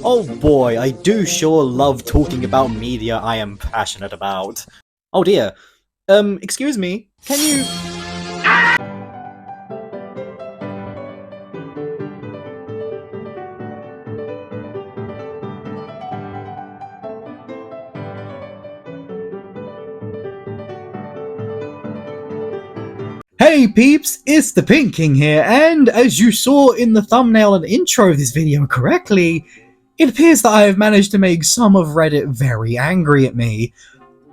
Oh boy, I do sure love talking about media I am passionate about. Oh dear. Excuse me, can you... Hey peeps, it's Debunking here, and as you saw in the thumbnail and intro of this video correctly, it appears that I have managed to make some of Reddit very angry at me.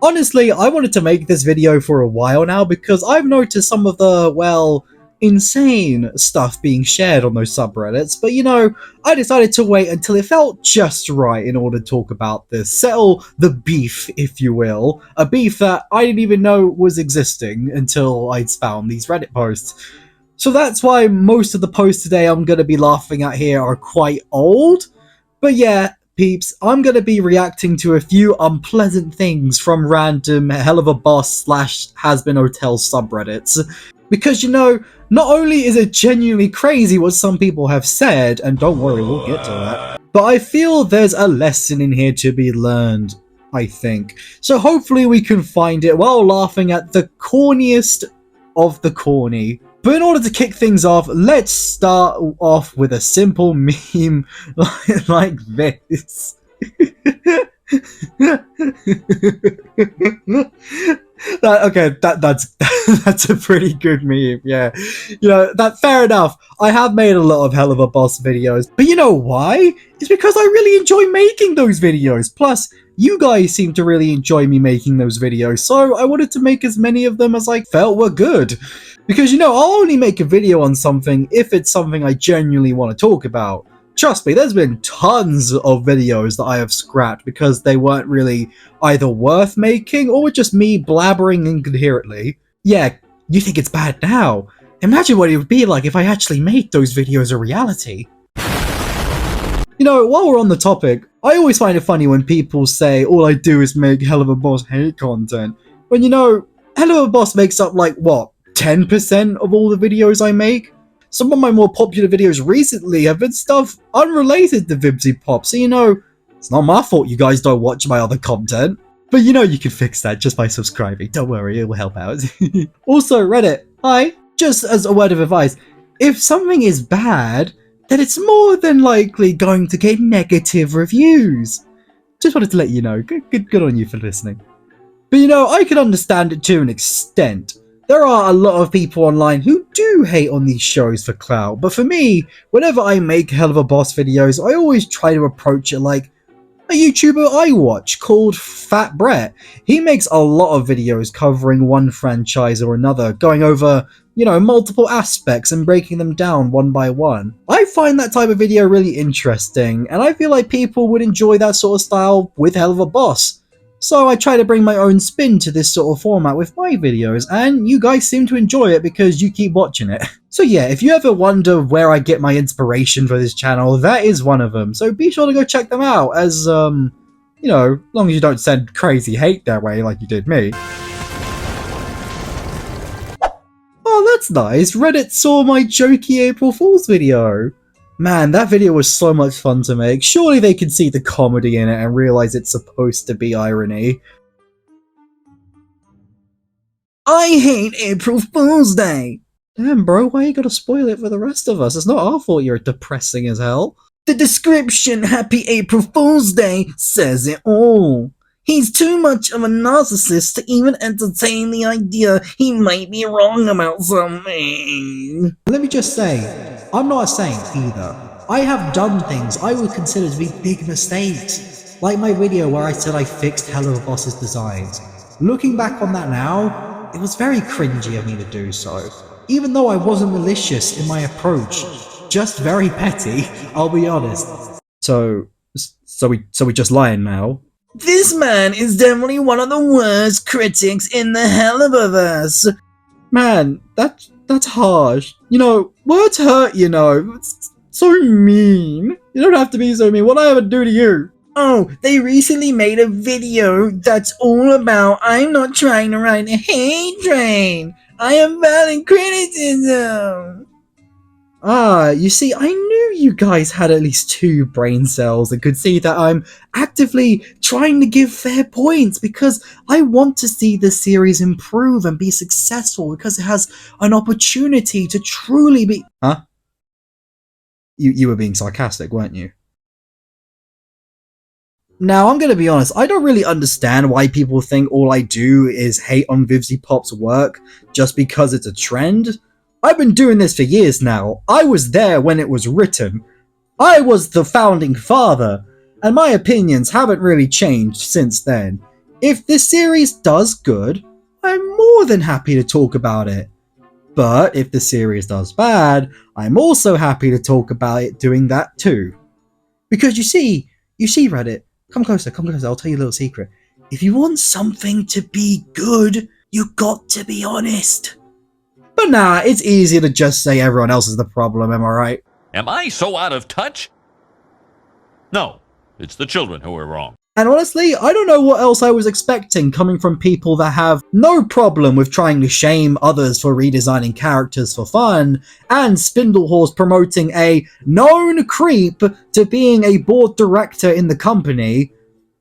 Honestly, I wanted to make this video for a while now because I've noticed some of the, well, insane stuff being shared on those subreddits, but you know, I decided to wait until it felt just right in order to talk about this, settle the beef, if you will, a beef that I didn't even know was existing until I'd found these Reddit posts. So that's why most of the posts today I'm going to be laughing at here are quite old, but yeah, peeps, I'm going to be reacting to a few unpleasant things from random Helluva boss / has-been hotel subreddits. Because, you know, not only is it genuinely crazy what some people have said, and don't worry, we'll get to that, but I feel there's a lesson in here to be learned, I think. So hopefully we can find it while laughing at the corniest of the corny. But in order to kick things off, let's start off with a simple meme like this. That's a pretty good meme, yeah. You know, fair enough. I have made a lot of Helluva boss videos, but you know why? It's because I really enjoy making those videos. Plus, you guys seem to really enjoy me making those videos, so I wanted to make as many of them as I felt were good. Because, you know, I'll only make a video on something if it's something I genuinely want to talk about. Trust me, there's been tons of videos that I have scrapped because they weren't really either worth making or just me blabbering incoherently. Yeah, you think it's bad now. Imagine what it would be like if I actually made those videos a reality. You know, while we're on the topic, I always find it funny when people say all I do is make Helluva Boss hate content. When, you know, Helluva Boss makes up like, what, 10% of all the videos I make? Some of my more popular videos recently have been stuff unrelated to Vibsy Pop, so you know, it's not my fault you guys don't watch my other content. But you know you can fix that just by subscribing, don't worry, it will help out. Also, Reddit, hi, just as a word of advice, if something is bad, then it's more than likely going to get negative reviews. Just wanted to let you know, good on you for listening. But you know, I can understand it to an extent. There are a lot of people online who do hate on these shows for clout, but for me, whenever I make Helluva Boss videos, I always try to approach it like a YouTuber I watch called Fat Brett. He makes a lot of videos covering one franchise or another, going over, you know, multiple aspects and breaking them down one by one. I find that type of video really interesting, and I feel like people would enjoy that sort of style with Helluva Boss. So I try to bring my own spin to this sort of format with my videos, and you guys seem to enjoy it because you keep watching it. So yeah, if you ever wonder where I get my inspiration for this channel, that is one of them. So be sure to go check them out, as, you know, as long as you don't send crazy hate their way like you did me. Oh, that's nice. Reddit saw my jokey April Fool's video. Man, that video was so much fun to make. Surely they can see the comedy in it and realize it's supposed to be irony. I hate April Fool's Day! Damn bro, why you gotta spoil it for the rest of us? It's not our fault you're depressing as hell. The description, Happy April Fool's Day, says it all. He's too much of a narcissist to even entertain the idea he might be wrong about something. Let me just say, I'm not a saint either. I have done things I would consider to be big mistakes. Like my video where I said I fixed Helluva Boss's designs. Looking back on that now, it was very cringy of me to do so. Even though I wasn't malicious in my approach. Just very petty, I'll be honest. So we just lying now? This man is definitely one of the worst critics in the Helluvaverse. Man, that's harsh. You know, words hurt, you know. It's so mean. You don't have to be so mean. What did I ever do to you? Oh, they recently made a video that's all about I'm not trying to write a hate train. I am valid criticism. Ah, you see, I knew you guys had at least 2 brain cells and could see that I'm actively trying to give fair points because I want to see the series improve and be successful because it has an opportunity to truly be. Huh? You were being sarcastic, weren't you? Now, I'm gonna be honest, I don't really understand why people think all I do is hate on VivziePop's work just because it's a trend. I've been doing this for years now. I was there when it was written. I was the founding father, and my opinions haven't really changed since then. If this series does good, I'm more than happy to talk about it. But if the series does bad, I'm also happy to talk about it doing that too. Because you see, Reddit, come closer, I'll tell you a little secret. If you want something to be good, you got to be honest. But nah, it's easier to just say everyone else is the problem, am I right? Am I so out of touch? No, it's the children who are wrong. And honestly, I don't know what else I was expecting coming from people that have no problem with trying to shame others for redesigning characters for fun, and Spindlehorse promoting a known creep to being a board director in the company,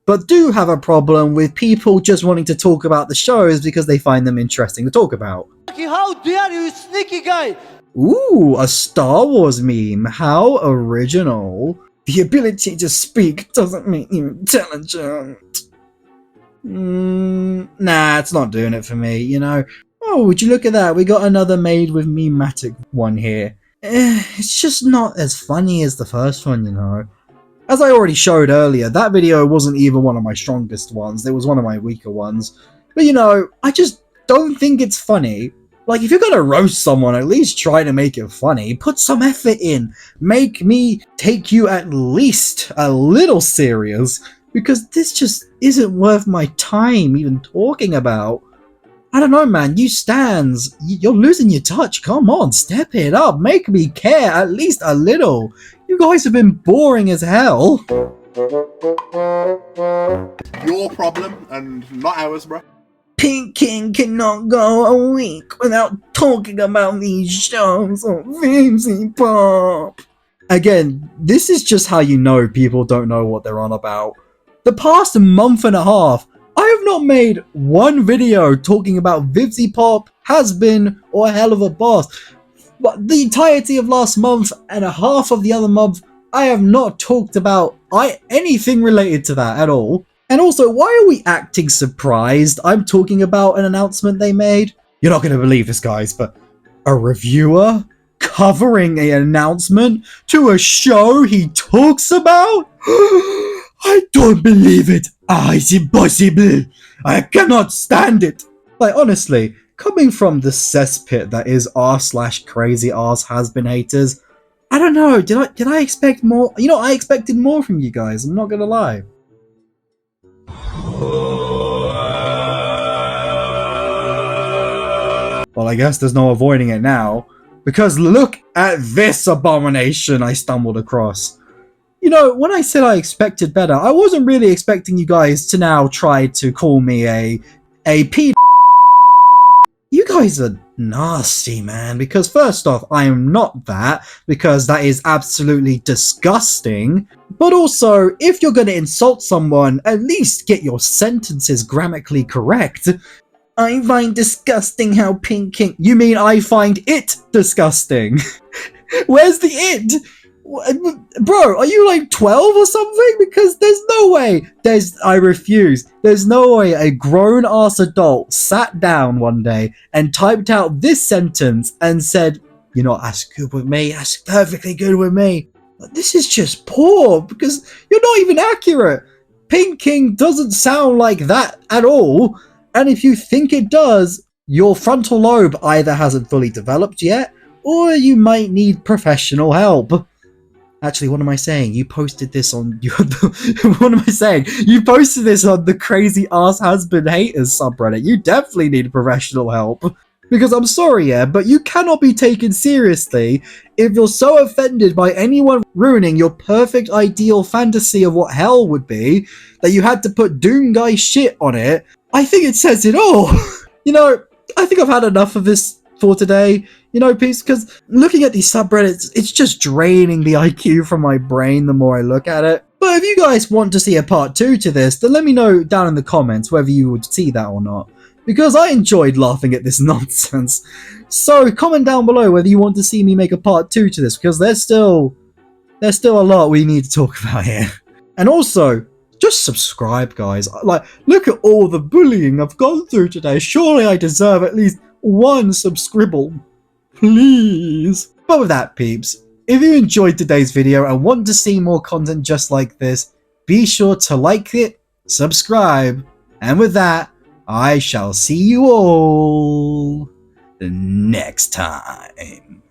but do have a problem with people just wanting to talk about the shows because they find them interesting to talk about. How dare you, sneaky guy! Ooh, a Star Wars meme. How original. The ability to speak doesn't make you intelligent. Nah, it's not doing it for me, you know. Oh, would you look at that? We got another made with meme-matic one here. It's just not as funny as the first one, you know. As I already showed earlier, that video wasn't even one of my strongest ones. It was one of my weaker ones. But you know, I just don't think it's funny. Like, if you're gonna roast someone, at least try to make it funny. Put some effort in. Make me take you at least a little serious, because this just isn't worth my time even talking about. I don't know, man. You stands, you're losing your touch. Come on, step it up. Make me care at least a little. You guys have been boring as hell. Your problem and not ours, bro. Pink King cannot go a week without talking about these shows on VivziePop. Again, this is just how you know people don't know what they're on about. The past month and a half, I have not made one video talking about VivziePop, Has Been, or Helluva Boss. But the entirety of last month and a half of the other month, I have not talked about anything related to that at all. And also, why are we acting surprised I'm talking about an announcement they made? You're not going to believe this, guys, but a reviewer covering an announcement to a show he talks about? I don't believe it. It's impossible. I cannot stand it. Like, honestly, coming from the cesspit that is r/crazy has been haters, I don't know, did I expect more? You know, I expected more from you guys, I'm not gonna lie. Well, I guess there's no avoiding it now, because look at this abomination I stumbled across. You know, when I said I expected better, I wasn't really expecting you guys to now try to call me a p. You guys are nasty, man, because first off, I am not that, because that is absolutely disgusting. But also, if you're gonna insult someone, at least get your sentences grammatically correct. I find disgusting how Pink King... You mean I find it disgusting? Where's the it? Bro, are you like 12 or something? Because there's no way. I refuse. There's no way a grown-ass adult sat down one day and typed out this sentence and said, you know, that's good with me. That's perfectly good with me. This is just poor because you're not even accurate. Pink King doesn't sound like that at all. And if you think it does, your frontal lobe either hasn't fully developed yet, or you might need professional help. Actually, what am I saying? You posted this on... what am I saying? You posted this on the crazy ass husband haters subreddit. You definitely need professional help. Because I'm sorry, yeah, but you cannot be taken seriously if you're so offended by anyone ruining your perfect ideal fantasy of what hell would be that you had to put Doom Guy shit on it. I think it says it all. You know, I think I've had enough of this for today. You You know, peeps, because looking at these subreddits, it's just draining the IQ from my brain the more I look at it. But if you guys want to see a part 2 to this, then let me know down in the comments whether you would see that or not. Because I enjoyed laughing at this nonsense. So comment down below whether you want to see me make a part 2 to this, because there's still a lot we need to talk about here. And also, just subscribe, guys. Like, look at all the bullying I've gone through today. Surely I deserve at least one subscribble. Please. But with that, peeps, if you enjoyed today's video and want to see more content just like this, be sure to like it, subscribe, and with that, I shall see you all next time.